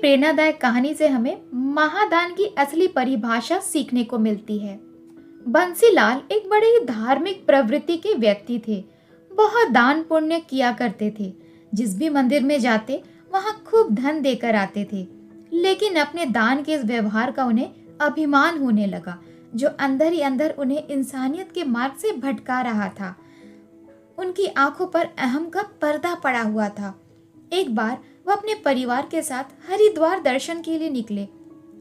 प्रेरणादायक कहानी से हमें महादान की असली परिभाषा सीखने को मिलती है। बंसीलाल एक बड़े ही धार्मिक प्रवृत्ति के व्यक्ति थे। बहुत दान पुण्य किया करते थे। जिस भी मंदिर में जाते वहां खूब धन देकर आते थे। लेकिन अपने दान के इस व्यवहार का उन्हें अभिमान होने लगा, जो अंदर ही अंदर उन्हें इंसानियत के मार्ग से भटका रहा था। उनकी आंखों पर अहम का पर्दा पड़ा हुआ था। एक बार वह अपने परिवार के साथ हरिद्वार दर्शन के लिए निकले।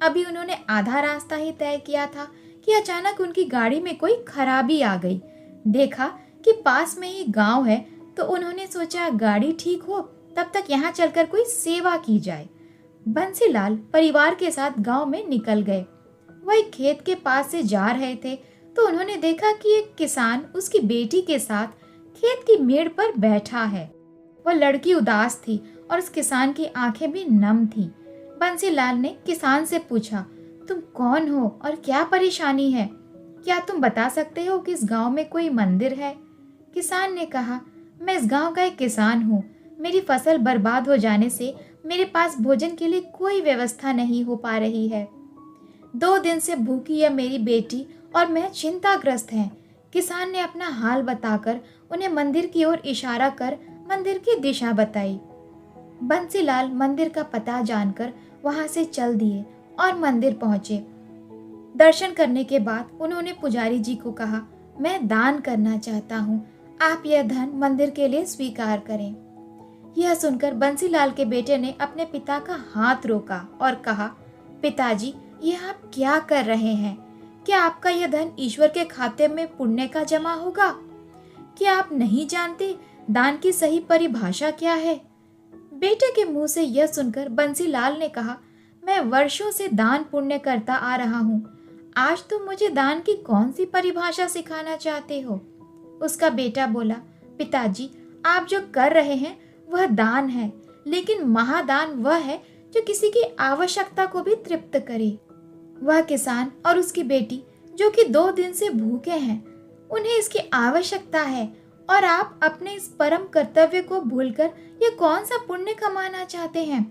अभी उन्होंने आधा रास्ता ही तय किया था कि अचानक उनकी गाड़ी में कोई खराबी आ गई। देखा कि पास में ही गांव है, तो उन्होंने सोचा गाड़ी ठीक हो तब तक यहाँ चलकर कोई सेवा की जाए। बंसीलाल परिवार के साथ गांव में निकल गए। वह एक खेत के पास से जा रहे थे तो उन्होंने देखा कि एक किसान उसकी बेटी के साथ खेत की मेड़ पर बैठा है। वह लड़की उदास थी और उस किसान की आंखें भी नम थीं। बंसीलाल ने किसान से पूछा, तुम कौन हो और क्या परेशानी है? क्या तुम बता सकते हो कि इस गांव में कोई मंदिर है? किसान ने कहा, मैं इस गांव का एक किसान हूँ। मेरी फसल बर्बाद हो जाने से मेरे पास भोजन के लिए कोई व्यवस्था नहीं हो पा रही है। 2 दिन से भूखी है मेरी बेटी और मैं चिंताग्रस्त हैं। किसान ने अपना हाल बताकर उन्हें मंदिर की ओर इशारा कर मंदिर की दिशा बताई। बंसीलाल मंदिर का पता जानकर वहां से चल दिए और मंदिर पहुंचे। दर्शन करने के बाद उन्होंने पुजारी जी को कहा, मैं दान करना चाहता हूँ, आप यह धन मंदिर के लिए स्वीकार करें। यह सुनकर बंसीलाल के बेटे ने अपने पिता का हाथ रोका और कहा, पिताजी, यह आप क्या कर रहे हैं? क्या आपका यह धन ईश्वर के खाते में पुण्य का जमा होगा? क्या आप नहीं जानते दान की सही परिभाषा क्या है? बेटे के मुंह से यह सुनकर बंसीलाल ने कहा, मैं वर्षों से दान पुण्य करता आ रहा हूँ। आज तुम मुझे दान की कौन सी परिभाषा सिखाना चाहते हो? उसका बेटा बोला, पिताजी, आप जो कर रहे हैं वह दान है, लेकिन महादान वह है जो किसी की आवश्यकता को भी तृप्त करे। वह किसान और उसकी बेटी जो कि 2 दिन से भूखे हैं, उन्हें इसकी आवश्यकता है और आप अपने इस परम कर्तव्य को भूलकर यह कौन सा पुण्य कमाना चाहते हैं?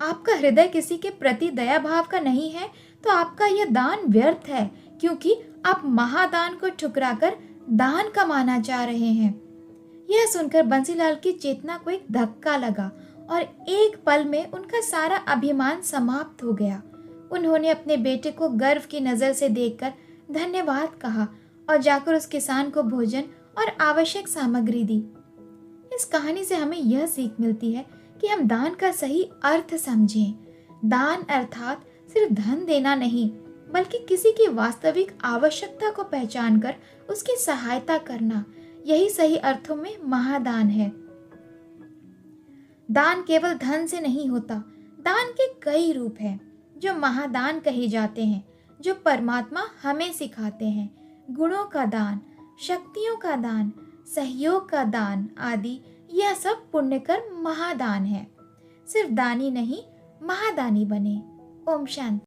आपका हृदय किसी के प्रति दया भाव का नहीं है तो आपका यह दान व्यर्थ है, क्योंकि आप महादान को ठुकराकर दान कमाना चाह रहे हैं। यह सुनकर बंसीलाल की चेतना को एक धक्का लगा और एक पल में उनका सारा अभिमान समाप्त हो गया। उन्होंने अपने बेटे को गर्व की नजर से देखकर धन्यवाद कहा और जाकर उस किसान को भोजन और आवश्यक सामग्री दी। इस कहानी से हमें यह सीख मिलती है कि हम दान का सही अर्थ समझें। दान अर्थात सिर्फ धन देना नहीं, बल्कि किसी की वास्तविक आवश्यकता को पहचानकर उसकी सहायता करना, यही सही अर्थों में महादान है। दान केवल धन से नहीं होता। दान के कई रूप हैं जो महादान कहे जाते हैं, जो परमात्मा हमें सिखाते हैं। गुणों का दान, शक्तियों का दान, सहयोग का दान आदि, यह सब पुण्य कर महादान है। सिर्फ दानी नहीं, महादानी बने। ओम शांति।